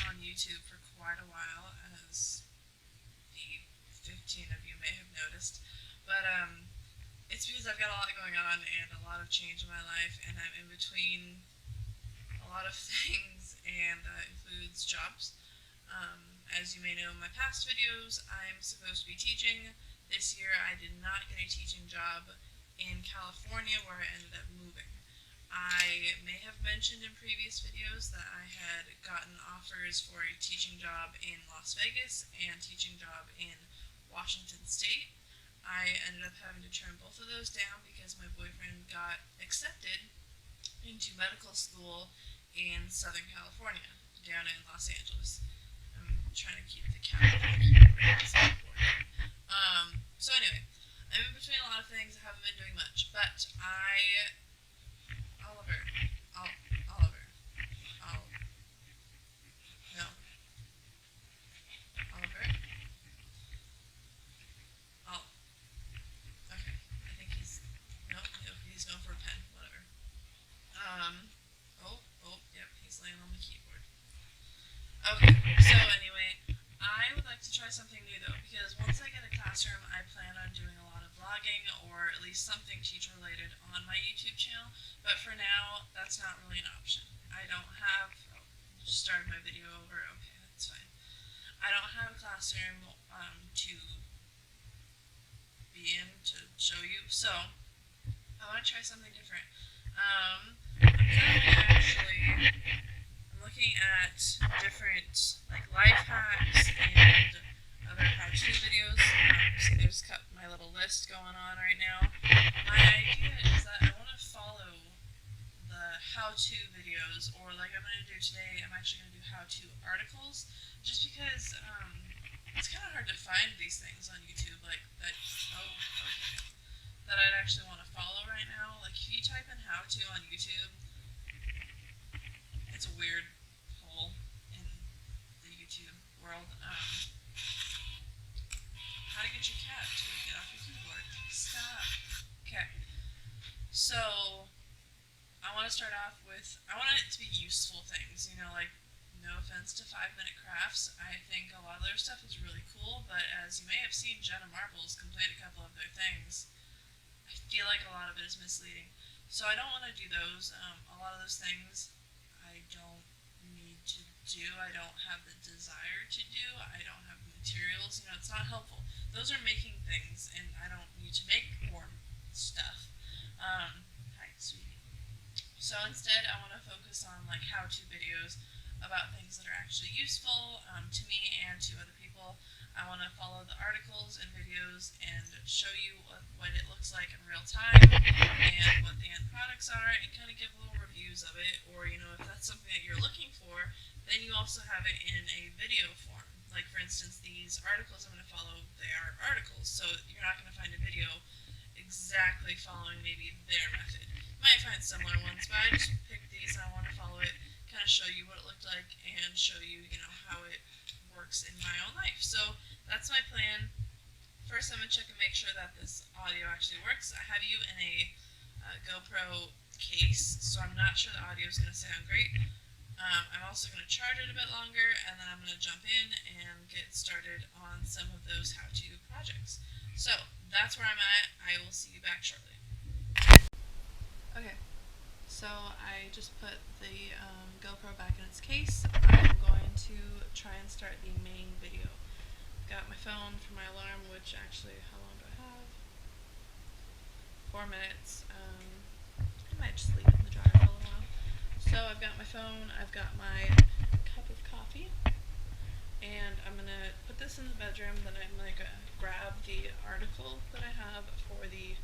on YouTube for quite a while, as the 15 of you may have noticed. But it's because I've got a lot going on and a lot of change in my life, and I'm in between a lot of things, and that includes jobs. As you may know in my past videos, I'm supposed to be teaching. This year I did not get a teaching job in California, where I ended up moving. I may have mentioned in previous videos that I had gotten offers for a teaching job in Las Vegas and teaching job in Washington State. I ended up having to turn both of those down because my boyfriend got accepted into medical school in Southern California, down in Los Angeles. I'm trying to keep the cat on the keyboard. So anyway, I'm in between a lot of things. I haven't been doing much, but Oliver, Oliver, no, Oliver, okay, I think he's going for a pen, whatever. Um, yep, he's laying on the keyboard. Okay, so anyway, I would like to try something new though, because once I get a classroom, I plan on doing a lot of vlogging, or at least something teacher related on my YouTube channel, but for now, that's not really an option. I don't have, just started my video over, okay, that's fine. I don't have a classroom to be in to show you, so I want to try something different. I'm looking at different like life hacks and other how-to videos. So there's my little list going on right now. My idea is that I want to follow the how-to videos, or like I'm going to do today, I'm actually going to do how-to articles, just because it's kind of hard to find these things on YouTube, like that. Oh, okay. That I'd actually want to follow right now. Like if you type in how-to on YouTube, it's a weird hole in the YouTube world. How to get your cat to get off your keyboard. Stop. Okay. So I want to start off with, I want it to be useful things, like, no offense to 5-minute crafts. I think a lot of their stuff is really cool, but as you may have seen, Jenna Marbles complete a couple of their things. I feel like a lot of it is misleading. So I don't want to do those. A lot of those things I don't need to do. I don't have the desire to do. I don't have the materials. It's not helpful. Those are making things, and I don't need to make more stuff. Hi, sweetie. So instead, I want to focus on like how-to videos about things that are actually useful to me and to other people. I want to follow the articles and videos and show you what it looks like in real time and what the end products are, and kind of give little reviews of it. Or if that's something that you're looking for, then you also have it in a video form. Like for instance, these articles I'm going to follow, they are articles, so you're not going to find a video exactly following maybe their method. You might find similar ones, but I just picked these and I want to follow it, kind of show you what it looked like, and show you, how it works in my own life. So that's my plan. First, I'm going to check and make sure that this audio actually works. I have you in a GoPro case, so I'm not sure the audio is going to sound great. I'm also going to charge it a bit longer, and then I'm going to jump in and get started on some of those how-to projects. So that's where I'm at. I will see you back shortly. Okay, so I just put the GoPro back in its case. I'm going to try and start the main video. Got my phone for my alarm, which actually, how long do I have? 4 minutes. I might just leave it in the dryer for a little while. So I've got my phone, I've got my cup of coffee, and I'm going to put this in the bedroom. Then I'm going to grab the article that I have for the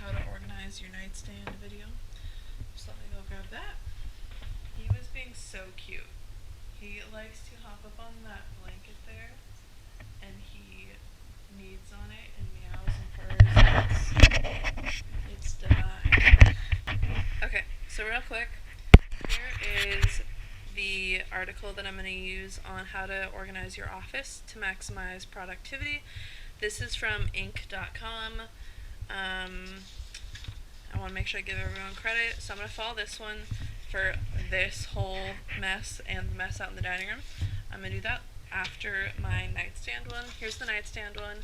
how to organize your nightstand video. So let me go grab that. He was being so cute. He likes to hop up on that blanket there, and he kneads on it and meows and purrs. It's divine. Okay, so real quick, here is the article that I'm going to use on how to organize your office to maximize productivity. This is from Inc.com. I want to make sure I give everyone credit, so I'm going to follow this one. for this whole mess and the mess out in the dining room. I'm going to do that after my nightstand one. Here's the nightstand one.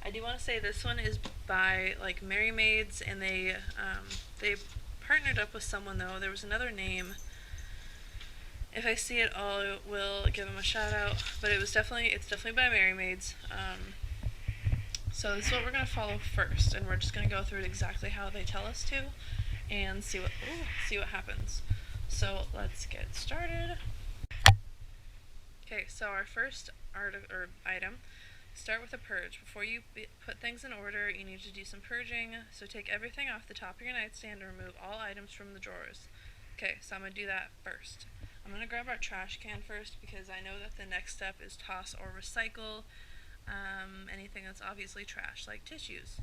I do want to say this one is by like Merry Maids, and they partnered up with someone though. There was another name. If I see it, I will give them a shout out. But it's definitely by Merry Maids. So this is what we're gonna follow first, and we're just gonna go through it exactly how they tell us to, and see what happens. So let's get started. Okay, so our first item. Start with a purge. Before you put things in order, you need to do some purging. So take everything off the top of your nightstand and remove all items from the drawers. Okay, so I'm going to do that first. I'm going to grab our trash can first because I know that the next step is toss or recycle anything that's obviously trash, like tissues.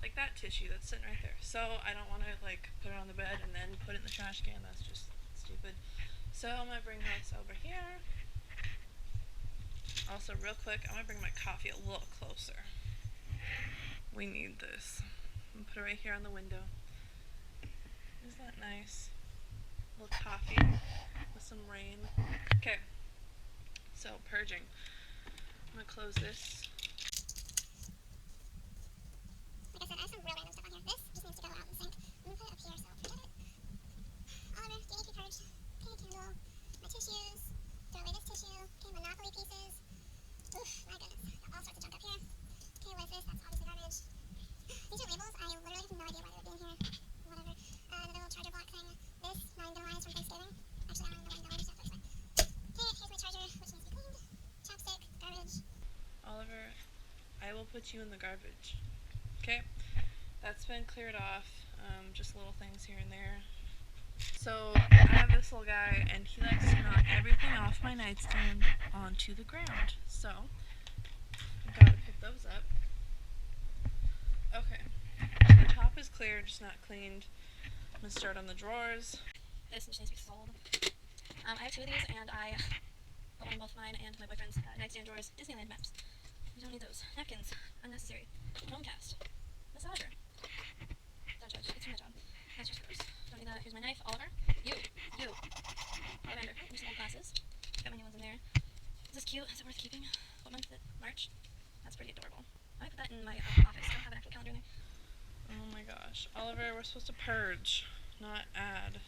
Like that tissue that's sitting right there. So I don't want to like put it on the bed and then put it in the trash can. That's just stupid. So I'm going to bring this over here. Also, real quick, I'm going to bring my coffee a little closer. We need this. I'm going to put it right here on the window. Isn't that nice? A little coffee with some rain. Okay, so purging. I'm going to close this. Like I said, I have some real random stuff on here. This just needs to go out in the sink. I'm going to put it up here, so forget it. Oliver, do you need to be purged? Okay, candle. My tissues. Throw away this tissue. Okay, Monopoly pieces. Oof, my goodness. All sorts of junk up here. Okay, what is this? That's obviously garbage. These are labels. I literally have no idea why they would be in here. Whatever. The little charger block thing. This, not even gonna lie, is from Thanksgiving. Actually, I don't even know where I'm going. Just have to explain. Okay, here's my charger, which needs to be cleaned. Chopstick, garbage. Oliver, I will put you in the garbage. Okay, that's been cleared off. Just little things here and there. So I have this little guy, and he likes to knock everything off my nightstand onto the ground. So I've got to pick those up. Okay, so the top is clear, just not cleaned. I'm gonna start on the drawers. This just needs to be sold. I have two of these, and I put one in both mine and my boyfriend's nightstand drawers. Disneyland maps. We don't need those. Napkins. Unnecessary. Chromecast. Massager. Don't judge. It's from the job. That's just gross. Don't need that. Here's my knife. Oliver. You. Lavender. Here's some old glasses. Got my new ones in there. Is this cute? Is it worth keeping? What month is it? March? That's pretty adorable. I might put that in my office. I don't have an actual calendar in there. Oh my gosh. Oliver, we're supposed to purge, not add.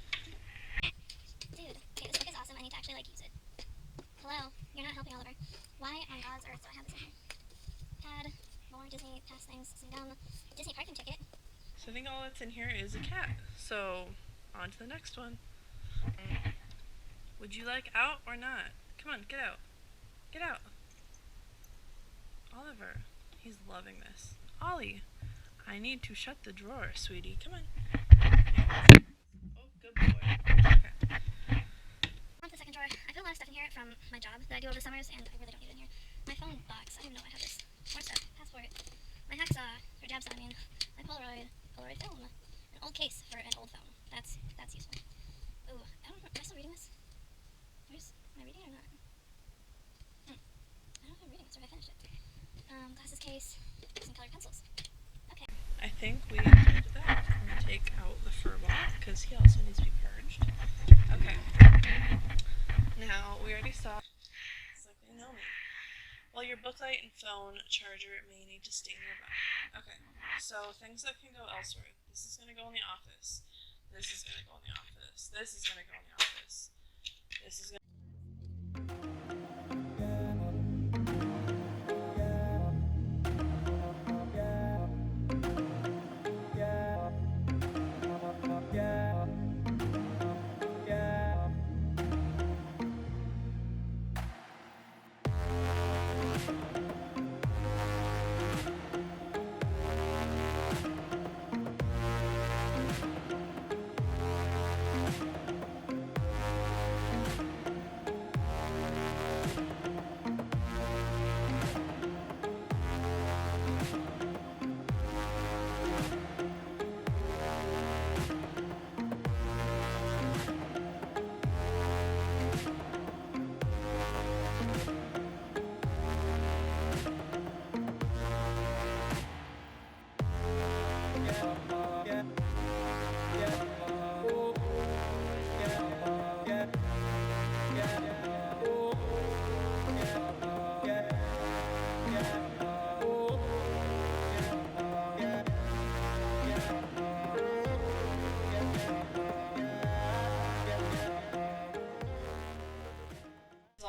Dude, okay, this book is awesome. I need to actually, use it. Hello? You're not helping, Oliver. Why on God's earth do I have this in here? Pad, more Disney pass things, some gum, Disney parking ticket. So I think all that's in here is a cat. So, on to the next one. Would you like out or not? Come on, get out. Get out. Oliver, he's loving this. Ollie, I need to shut the drawer, sweetie. Come on. Oh, good boy. Okay. On to the second drawer. I put a lot of stuff in here from my job that I do over the summers, and I really don't need it in here. My phone box. I didn't know I had this. More stuff. Passport. My hacksaw. Or jab saw, I mean. My Polaroid film. An old case for an old phone. That's useful. Ooh, I don't know. Am I still reading this? Am I reading it or not? I don't know if I'm reading this or if I finished it. Glasses case. Some colored pencils. Okay. I think we did that. I'm going to take out the fur ball because he also needs to be purged. Okay. Now, we already saw. It's like they know me. Well, your book light and phone charger may need to stay nearby. Okay. So, things that can go elsewhere. This is going to go in the office. This is going to go in the office. This is going to go in the office. This is going to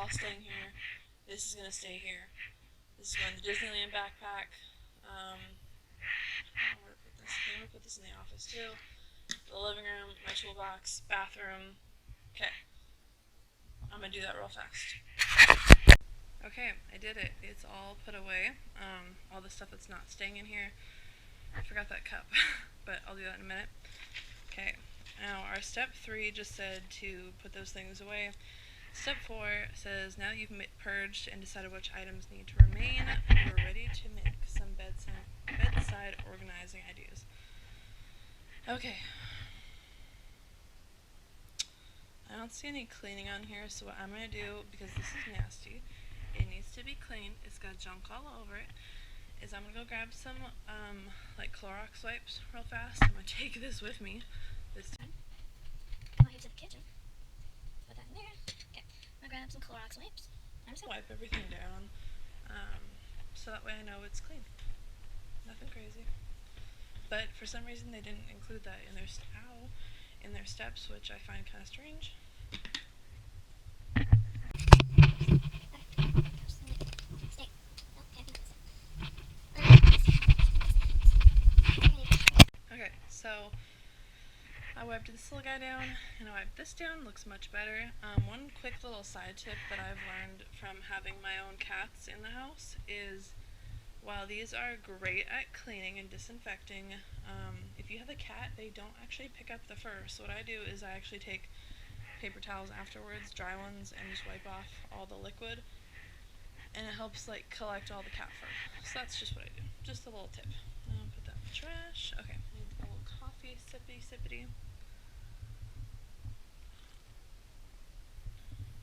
all staying here. This is gonna stay here. This is going to the Disneyland backpack. I don't know where to put this. I'm gonna put this in the office too. The living room, my toolbox, bathroom. Okay. I'm gonna do that real fast. Okay, I did it. It's all put away. All the stuff that's not staying in here. I forgot that cup, but I'll do that in a minute. Okay, now our step 3 just said to put those things away. Step 4 says, now that you've purged and decided which items need to remain, we're ready to make some bedside organizing ideas. Okay. I don't see any cleaning on here, so what I'm going to do, because this is nasty, it needs to be clean, it's got junk all over it, is I'm going to go grab some, like Clorox wipes real fast. I'm going to take this with me this time. I'll head to the kitchen. Put that in there. Okay. I'm going to grab some Clorox wipes. I'm just going to wipe everything down, so that way I know it's clean. Nothing crazy. But for some reason they didn't include that in their steps, which I find kind of strange. Okay, so I wiped this little guy down, and I wiped this down. Looks much better. One quick little side tip that I've learned from having my own cats in the house is, while these are great at cleaning and disinfecting, if you have a cat, they don't actually pick up the fur. So what I do is I actually take paper towels afterwards, dry ones, and just wipe off all the liquid, and it helps like collect all the cat fur. So that's just what I do. Just a little tip. I'll put that in the trash. Okay, need a little coffee, sippity.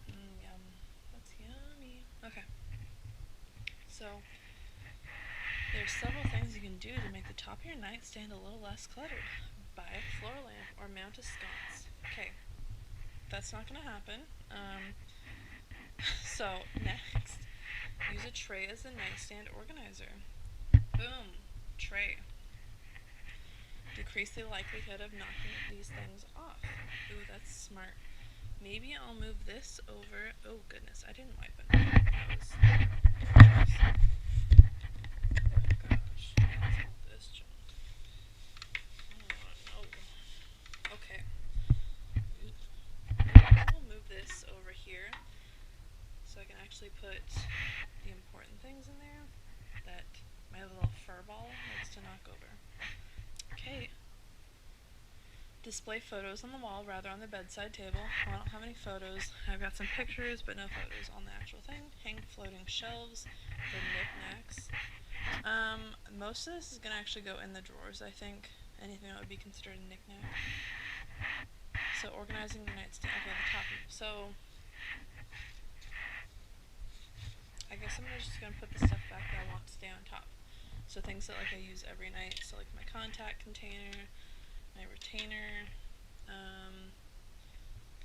Yum. That's yummy. Okay. So there's several things you can do to make the top of your nightstand a little less cluttered. Buy a floor lamp or mount a sconce. Okay, that's not going to happen. So next, use a tray as a nightstand organizer. Boom, tray. Decrease the likelihood of knocking these things off. Ooh, that's smart. Maybe I'll move this over. Oh goodness, I didn't wipe it. That was gross. Gosh, what's all this junk? Oh no. Okay. I'll move this over here so I can actually put the important things in there that my little fur ball likes to knock over. Okay. Display photos on the wall rather on the bedside table. Well, I don't have any photos. I've got some pictures, but no photos on the actual thing. Hang floating shelves, the knickknacks. Most of this is going to actually go in the drawers, I think. Anything that would be considered a knickknack. So organizing the nightstand. Okay, the top. So I guess I'm just going to put the stuff back that I want to stay on top. So things that like I use every night. So like my contact container, my retainer.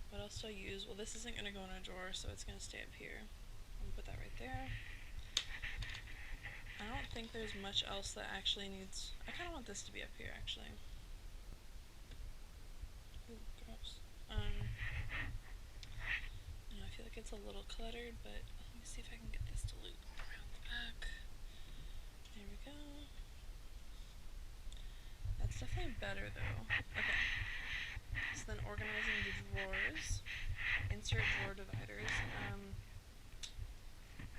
What else do I use? Well, this isn't going to go in a drawer, so it's going to stay up here. I'm going to put that right there. I don't think there's much else that actually needs... I kind of want this to be up here, actually. Ooh, gross. I feel like it's a little cluttered, but let me see if I can get this to loop around the back. There we go. That's definitely better, though. Okay. So then organizing the drawers. Insert drawer dividers.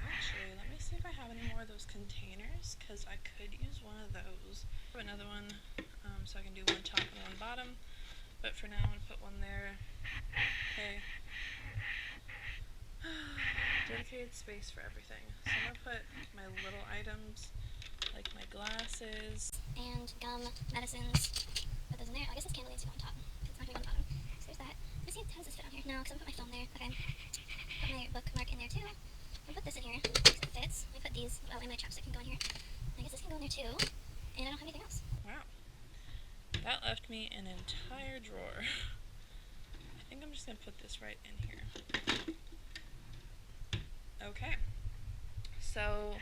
Actually, let me see if I have any more of those containers, because I could use one of those. Another one, so I can do one top and one bottom. But for now, I'm going to put one there. Okay. Dedicated space for everything. So I'm going to put my little items, like my glasses. And gum, medicines. Put those in there. I guess this candle needs to go on top. It's not going to go on the bottom. So there's that. Let me see, how does this fit on here? No, because I'm going to put my phone there. Okay. Put my bookmark in there too. I'll put this in here because it fits. Let me put these. Oh, and my chapstick can go in here. I guess this can go in there too. And I don't have anything else. Wow. That left me an entire drawer. I think I'm just going to put this right in here. Okay. So,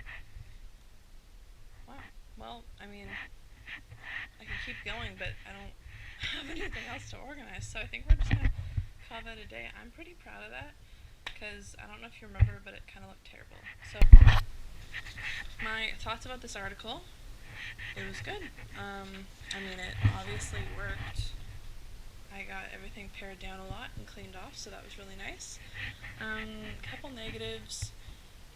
wow. Well, I mean, I can keep going, but I don't have anything else to organize, so I think we're just going to call that a day. I'm pretty proud of that, because I don't know if you remember, but it kind of looked terrible. So, my thoughts about this article, it was good. I mean, it obviously worked. I got everything pared down a lot and cleaned off, so that was really nice. Couple negatives.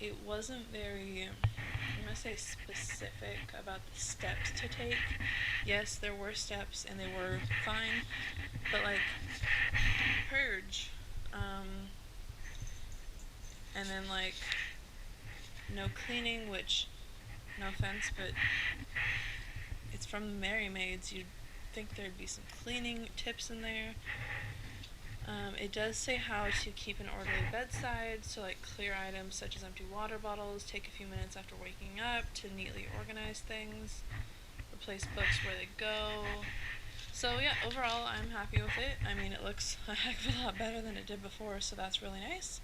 It wasn't very, I'm going to say, specific about the steps to take. Yes, there were steps and they were fine, but like purge, and then like no cleaning, which, no offense, but it's from the Merry Maids. You'd think there'd be some cleaning tips in there. It does say how to keep an orderly bedside, so like clear items such as empty water bottles, take a few minutes after waking up to neatly organize things, replace books where they go. So yeah, overall I'm happy with it. I mean, it looks a heck of a lot better than it did before, so that's really nice.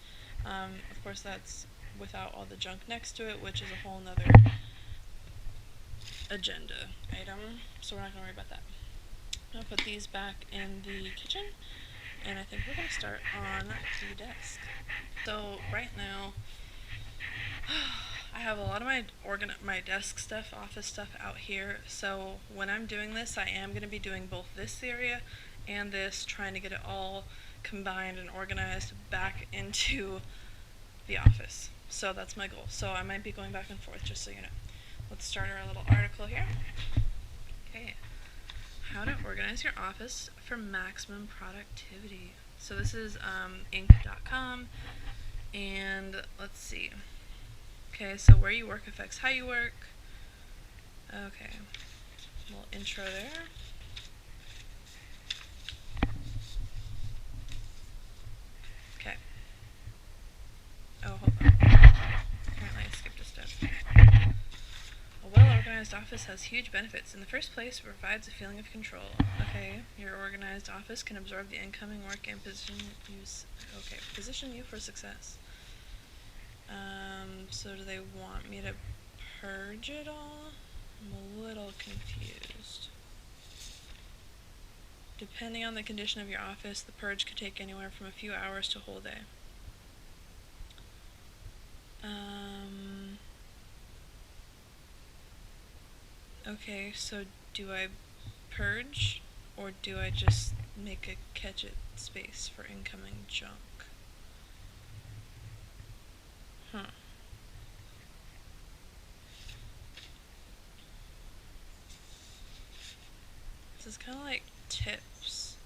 Of course that's without all the junk next to it, which is a whole nother agenda item, so we're not going to worry about that. I'll put these back in the kitchen, and I think we're going to start on the desk. So right now, I have a lot of my desk stuff, office stuff out here, so when I'm doing this, I am going to be doing both this area and this, trying to get it all combined and organized back into the office. So that's my goal. So I might be going back and forth, just so you know. Let's start our little article here. Okay. How to organize your office for maximum productivity. So this is inc.com, and let's see. Okay, so where you work affects how you work. Okay, a little intro there. Okay. Oh, hold on. Apparently I skipped a step. A well-organized office has huge benefits. In the first place, it provides a feeling of control. Okay, your organized office can absorb the incoming work and position you for success. So do they want me to purge it all? I'm a little confused. Depending on the condition of your office, the purge could take anywhere from a few hours to a whole day. Okay, so do I purge, or do I just make a Ketchup space for incoming junk? Huh. This is kind of like tips.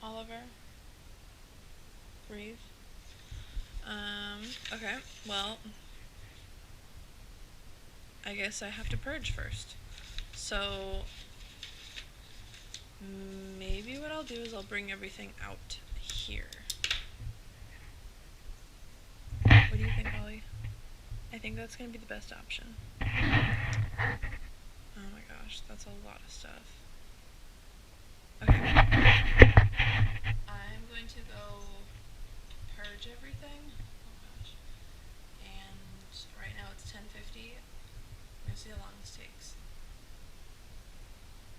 Oliver? Breathe? Okay, well, I guess I have to purge first. So, maybe what I'll do is I'll bring everything out here. What do you think, Ollie? I think that's going to be the best option. Oh my gosh, that's a lot of stuff. Okay. I'm going to go purge everything. Oh gosh. And right now it's 10:50. We're gonna see how long this takes.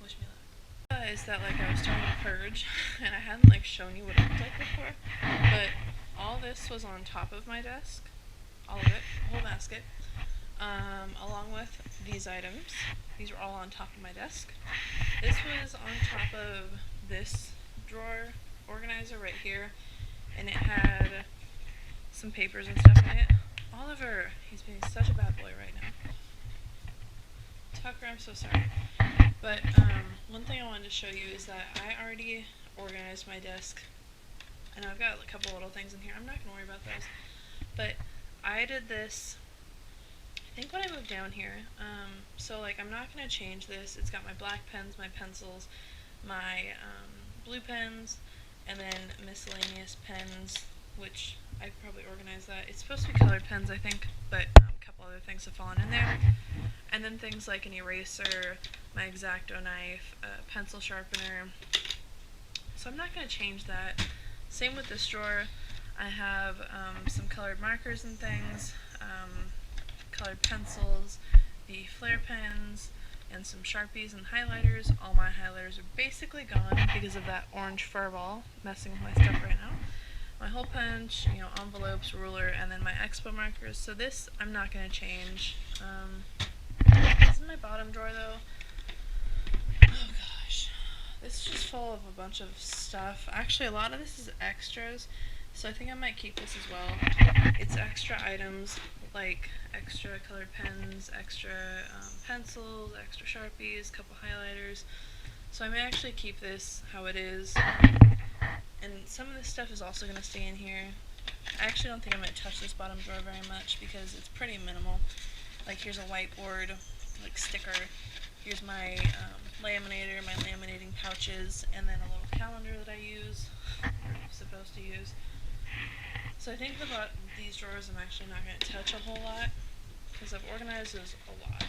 Wish me luck. Is that like I was starting to purge and I hadn't like shown you what it looked like before, but all this was on top of my desk, all of it, the whole basket, along with these items. These were all on top of my desk. This was on top of this drawer organizer right here, and it had some papers and stuff in it. Oliver, he's being such a bad boy right now. Tucker, I'm so sorry. But one thing I wanted to show you is that I already organized my desk. And I've got a couple little things in here. I'm not going to worry about those. But I did this, I think when I moved down here. So like I'm not going to change this. It's got my black pens, my pencils, my blue pens, and then miscellaneous pens, which I probably organized that. It's supposed to be colored pens, I think, but a couple other things have fallen in there. And then things like an eraser, my X-Acto knife, a pencil sharpener. So I'm not going to change that. Same with this drawer. I have some colored markers and things, colored pencils, the flare pens, and some Sharpies and highlighters. All my highlighters are basically gone because of that orange fur ball messing with my stuff right now. my hole punch, envelopes, ruler, and then my expo markers. So this I'm not going to change. This is my bottom drawer though. Oh gosh. This is just full of a bunch of stuff. Actually, a lot of this is extras, so I think I might keep this as well. It's extra items, like extra colored pens, extra pencils, extra Sharpies, couple highlighters. So I may actually keep this how it is. And some of this stuff is also going to stay in here. I actually don't think I'm going to touch this bottom drawer very much because it's pretty minimal. Like here's a whiteboard, like sticker. Here's my laminator, my laminating pouches, and then a little calendar that I use, or I'm supposed to use. So I think about these drawers I'm actually not going to touch a whole lot because I've organized those a lot.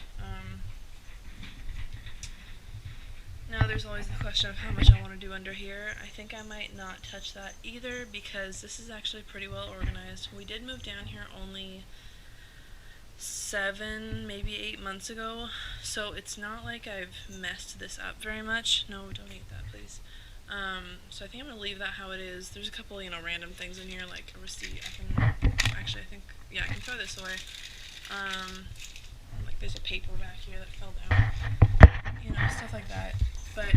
Now there's always the question of how much I want to do under here. I think I might not touch that either because this is actually pretty well organized. We did move down here only 7, maybe 8 months ago, so it's not like I've messed this up very much. No, don't eat that, please. So I think I'm going to leave that how it is. There's a couple, random things in here, like a receipt. I can throw this away. Like there's a paper back here that fell down. Stuff like that. But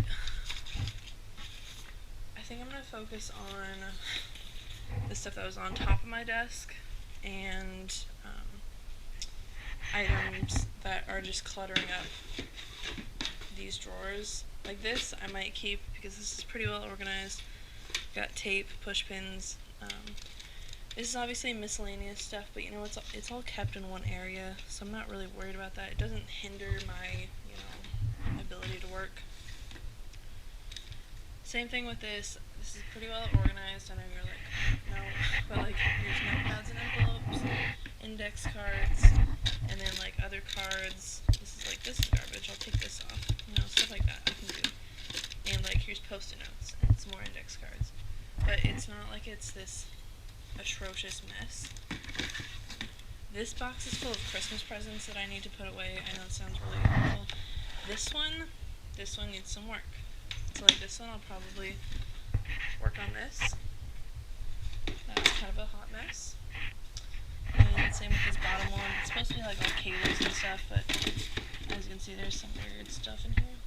I think I'm going to focus on the stuff that was on top of my desk and items that are just cluttering up these drawers. Like this I might keep because this is pretty well organized. Got tape, push pins. This is obviously miscellaneous stuff, but it's all kept in one area, so I'm not really worried about that. It doesn't hinder my ability to work. Same thing with this. This is pretty well organized. I know you're like, no, but like here's notepads and envelopes, index cards, and then like other cards. This is garbage. I'll take this off. Stuff like that I can do. And like here's post-it notes and some more index cards. But it's not like it's this atrocious mess. This box is full of Christmas presents that I need to put away. I know it sounds really awful. This one needs some work. So like this one I'll probably work on this. That's kind of a hot mess. And same with this bottom one. It's supposed to be like all cables and stuff, but as you can see there's some weird stuff in here.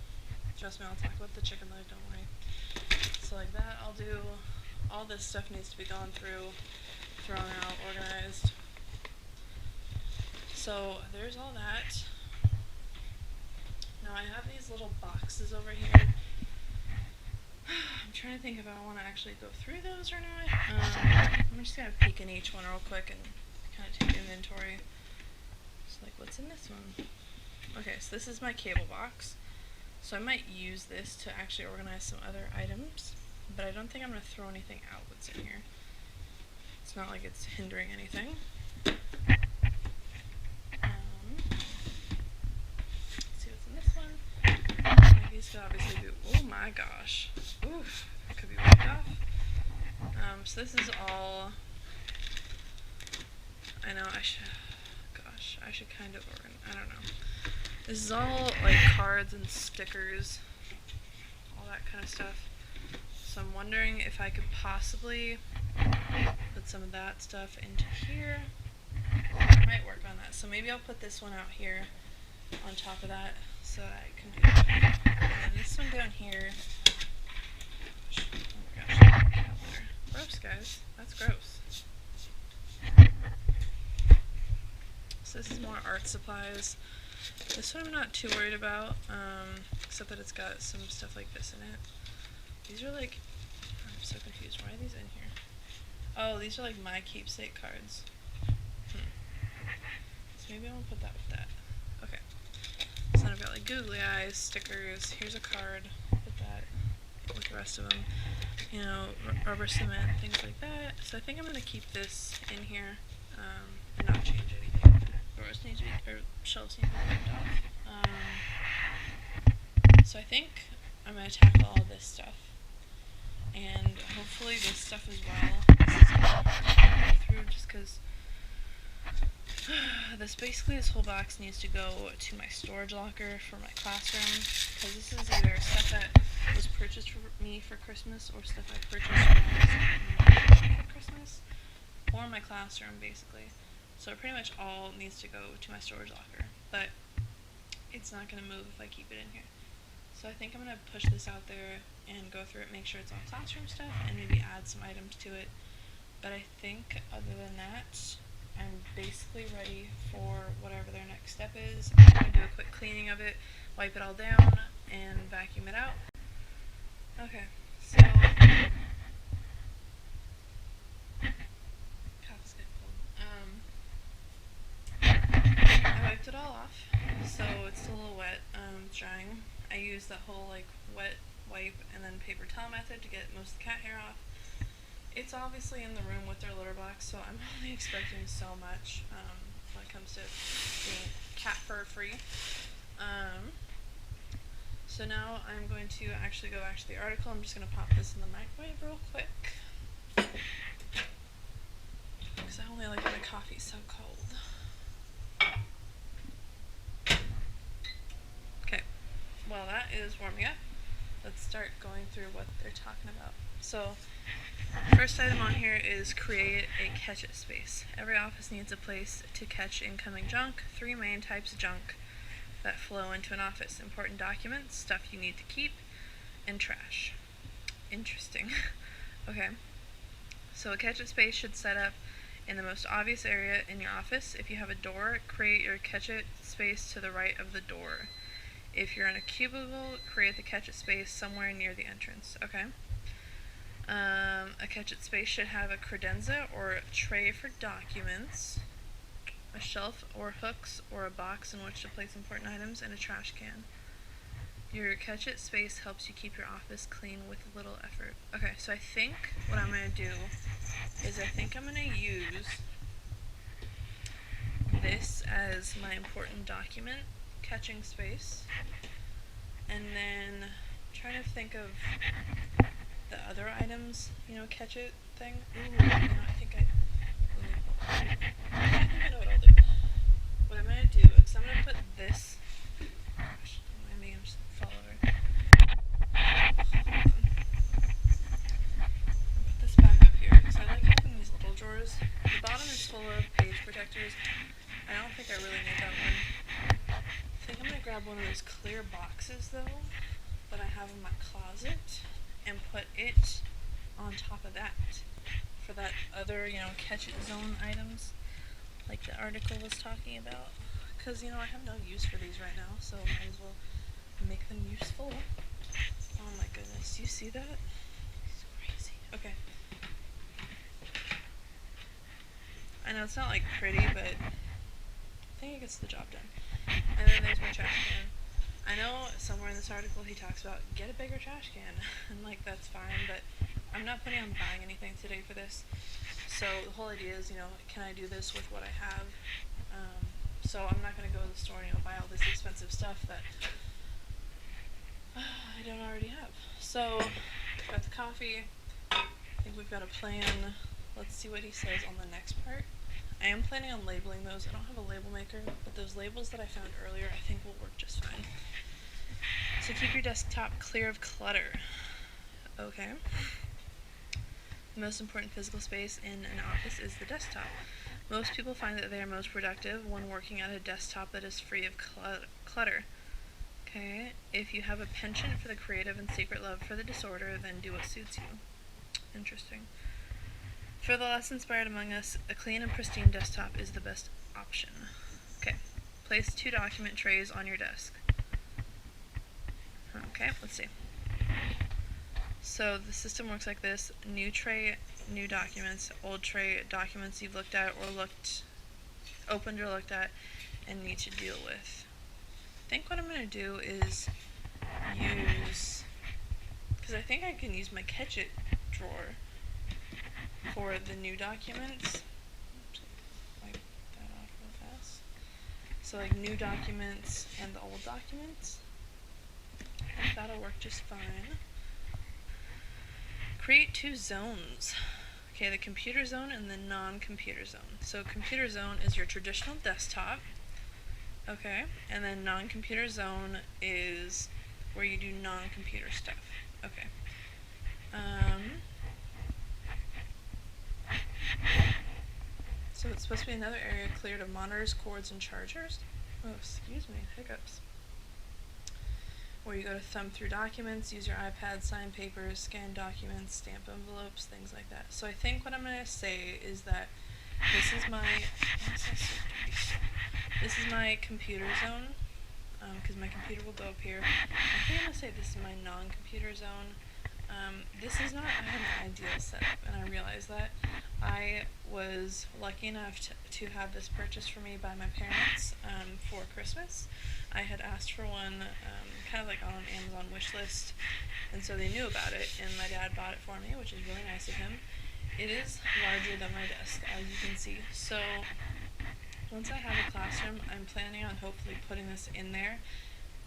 Trust me, I'll talk about the chicken leg, don't worry. So like that I'll do. All this stuff needs to be gone through, thrown out, organized. So there's all that. Now I have these little boxes over here. I'm trying to think if I want to actually go through those or not. I'm just going to peek in each one real quick and kind of take inventory. So like what's in this one? Okay, so this is my cable box. So I might use this to actually organize some other items, but I don't think I'm going to throw anything out what's in here. It's not like it's hindering anything. Let's see what's in this one. These could obviously be, oh my gosh. Oof, that could be wiped off. So this is all, I know I should kind of I don't know. This is all like cards and stickers, all that kind of stuff. So I'm wondering if I could possibly put some of that stuff into here. I might work on that. So maybe I'll put this one out here on top of that so that I can do that. And then this one down here. Oh my gosh, calendar. Gross, guys. That's gross. So this is more art supplies. This one I'm not too worried about, except that it's got some stuff like this in it. These are like, I'm so confused. Why are these in here? Oh, these are like my keepsake cards. So maybe I won't put that with that. Okay. So then I've got like googly eyes, stickers. Here's a card. Put that with the rest of them. Rubber cement, things like that. So I think I'm going to keep this in here and not change anything. Drawers need to be, or shelves need to be ripped off. So I think I'm going to tackle all this stuff. And hopefully this stuff as well. This is going to go through just because this whole box needs to go to my storage locker for my classroom, because this is either stuff that was purchased for me for Christmas or stuff I purchased when I was in Christmas, or my classroom, basically. So it pretty much all needs to go to my storage locker, but it's not going to move if I keep it in here. So I think I'm going to push this out there and go through it, make sure it's all classroom stuff, and maybe add some items to it. But I think other than that, I'm basically ready for whatever their next step is. I'm going to do a quick cleaning of it, wipe it all down, and vacuum it out. Okay, so coffee's getting cold. I wiped it all off, so it's still a little wet. It's drying. I used that whole like wet wipe and then paper towel method to get most of the cat hair off. It's obviously in the room with their litter box, so I'm only expecting so much when it comes to being cat fur free. So now I'm going to actually go back to the article. I'm just going to pop this in the microwave real quick, because I only like my coffee so cold. Okay, while that is warming up, let's start going through what they're talking about. So, first item on here is create a Ketchup space. Every office needs a place to catch incoming junk. 3 main types of junk that flow into an office: important documents, stuff you need to keep, and trash. Interesting. Okay. So a Ketchup space should set up in the most obvious area in your office. If you have a door, create your Ketchup space to the right of the door. If you're in a cubicle, create the Ketchup space somewhere near the entrance. Okay. A Ketchup space should have a credenza or a tray for documents, a shelf or hooks or a box in which to place important items, and a trash can. Your Ketchup space helps you keep your office clean with little effort. Okay, so I think what I'm going to do is I think I'm going to use this as my important document catching space, and then trying to think of the other items, catch it thing. Ooh, I think I know what I'll do. What I'm going to do is I'm going to put this, gosh, don't mind me, I'm just going to fall over. Put this back up here, because I like having these little drawers. The bottom is full of page protectors. I don't think I really need that one. I think I'm going to grab one of those clear boxes, though, that I have in my closet, and put it on top of that for that other, catch it zone items like the article was talking about, because I have no use for these right now, so might as well make them useful. Oh my goodness, you see that? It's crazy. Okay, I know it's not like pretty, but I think it gets the job done. And then there's my trash can. I know somewhere in this article he talks about get a bigger trash can, and that's fine, but I'm not planning on buying anything today for this. So the whole idea is, can I do this with what I have? So I'm not going to go to the store and buy all this expensive stuff that I don't already have. So got the coffee. I think we've got a plan. Let's see what he says on the next part. I am planning on labeling those. I don't have a label maker, but those labels that I found earlier I think will work just fine. So keep your desktop clear of clutter. Okay. The most important physical space in an office is the desktop. Most people find that they are most productive when working at a desktop that is free of clutter. Okay. If you have a penchant for the creative and secret love for the disorder, then do what suits you. Interesting. For the less inspired among us, a clean and pristine desktop is the best option. Okay, place 2 document trays on your desk. Okay, let's see. So the system works like this: new tray, new documents; old tray, documents you've looked at or opened or looked at and need to deal with. I think what I'm going to do is use, because I think I can use my Ketchup drawer for the new documents. Wipe that off real fast. So new documents and the old documents. I think that'll work just fine. Create 2 zones. Okay, the computer zone and the non-computer zone. So computer zone is your traditional desktop. Okay, and then non-computer zone is where you do non-computer stuff. Okay. So it's supposed to be another area cleared of monitors, cords, and chargers. Oh, excuse me, hiccups. Where you go to thumb through documents, use your iPad, sign papers, scan documents, stamp envelopes, things like that. So I think what I'm going to say is that this is my, this is my computer zone, because my computer will go up here. I think I'm going to say this is my non-computer zone. This is not an ideal setup, and I realize that. I was lucky enough to have this purchased for me by my parents for Christmas. I had asked for one kind of like on an Amazon wish list, and so they knew about it, and my dad bought it for me, which is really nice of him. It is larger than my desk, as you can see. So once I have a classroom, I'm planning on hopefully putting this in there,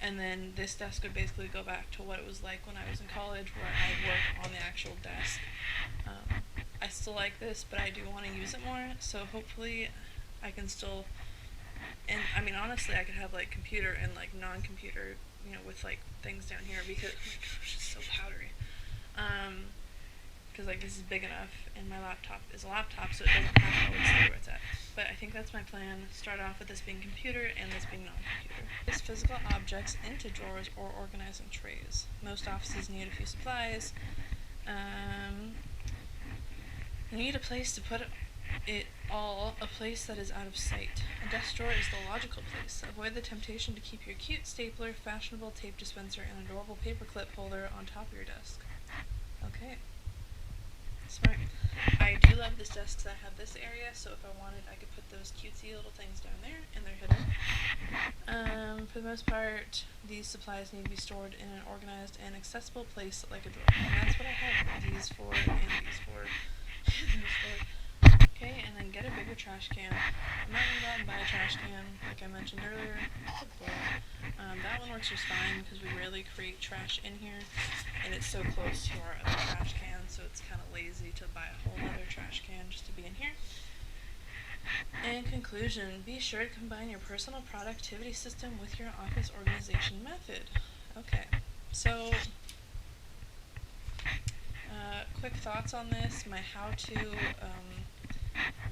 and then this desk would basically go back to what it was like when I was in college, where I work on the actual desk. I still like this, but I do want to use it more, so hopefully I can still, and I mean honestly I could have like computer and like non-computer, you know, with like things down here, because oh my gosh, it's so powdery. Because like this is big enough, and my laptop is a laptop, so it doesn't have to always stay where it's at. But I think that's my plan. Start off with this being computer and this being non-computer. Place physical objects into drawers or organizing trays. Most offices need a few supplies. You need a place to put it all, a place that is out of sight. A desk drawer is the logical place. Avoid the temptation to keep your cute stapler, fashionable tape dispenser, and adorable paperclip holder on top of your desk. Okay. Smart. I do love this desk because I have this area, so if I wanted, I could put those cutesy little things down there, and they're hidden. For the most part, these supplies need to be stored in an organized and accessible place like a drawer. And that's what I have these for, and these for, and those for. Okay, and then get a bigger trash can. I'm not going to go out and buy a trash can, like I mentioned earlier. That one works just fine because we rarely create trash in here, and it's so close to our other trash can, so it's kind of lazy to buy a whole other trash can just to be in here. In conclusion, be sure to combine your personal productivity system with your office organization method. Okay, so quick thoughts on this. My how-to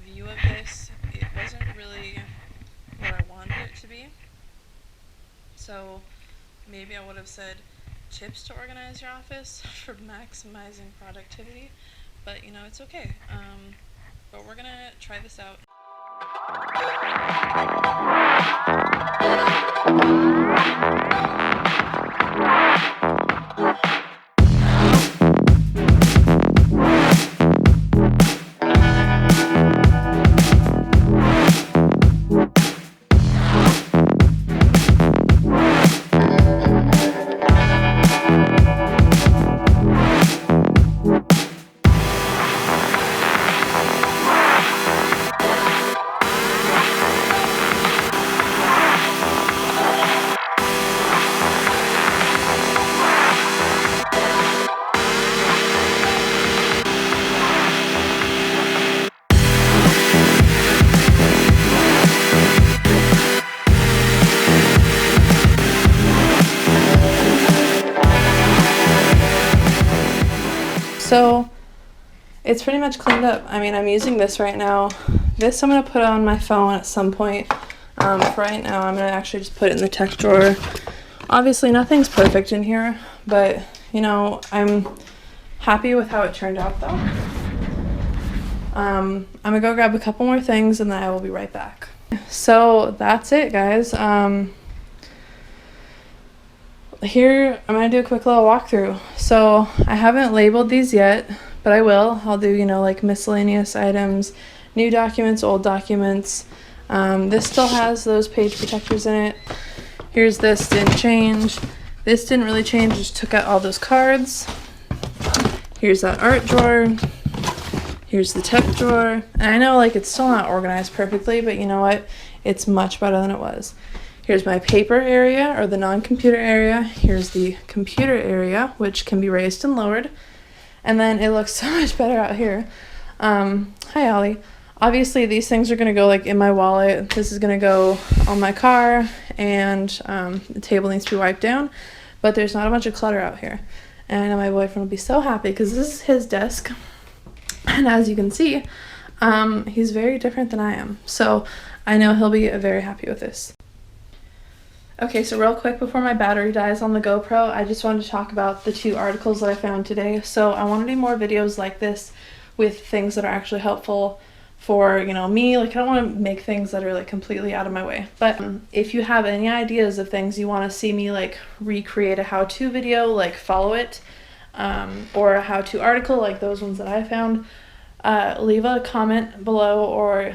view of this, it wasn't really what I wanted it to be. So maybe I would have said tips to organize your office for maximizing productivity, but you know, it's okay. But we're gonna try this out. So it's pretty much cleaned up. I mean, I'm using this right now. This I'm going to put on my phone at some point. For right now, I'm going to actually just put it in the tech drawer. Obviously, nothing's perfect in here, but, you know, I'm happy with how it turned out, though. I'm going to go grab a couple more things, and then I will be right back. So that's it, guys. Here, I'm going to do a quick little walkthrough. So I haven't labeled these yet, but I will. I'll do, you know, like miscellaneous items, new documents, old documents. This still has those page protectors in it. Here's this, didn't change. This didn't really change, just took out all those cards. Here's that art drawer. Here's the tech drawer. And I know, like, it's still not organized perfectly, but you know what? It's much better than it was. Here's my paper area, or the non-computer area. Here's the computer area, which can be raised and lowered. And then it looks so much better out here. Hi, Ollie. Obviously, these things are going to go, like, in my wallet. This is going to go on my car, and the table needs to be wiped down. But there's not a bunch of clutter out here. And I know my boyfriend will be so happy, because this is his desk. And as you can see, He's very different than I am, so I know he'll be very happy with this. Okay, so real quick before my battery dies on the GoPro, I just wanted to talk about the 2 articles that I found today. So I want to do more videos like this with things that are actually helpful for, me. Like, I don't want to make things that are like completely out of my way. But if you have any ideas of things you want to see me like recreate a how-to video, like follow it, or a how-to article like those ones that I found, leave a comment below, or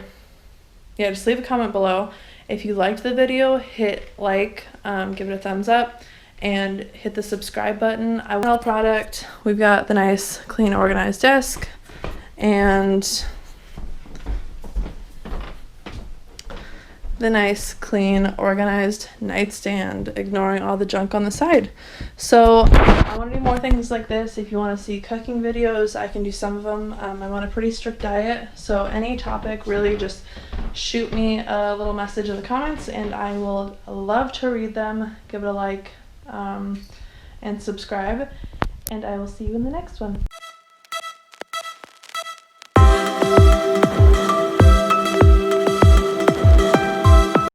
just leave a comment below. If you liked the video, hit like, give it a thumbs up, and hit the subscribe button. I want a product. We've got the nice, clean, organized desk, and the nice, clean, organized nightstand, ignoring all the junk on the side. So I want to do more things like this. If you want to see cooking videos, I can do some of them. I'm on a pretty strict diet, so any topic, really just shoot me a little message in the comments and I will love to read them. Give it a like, and subscribe, and I will see you in the next one.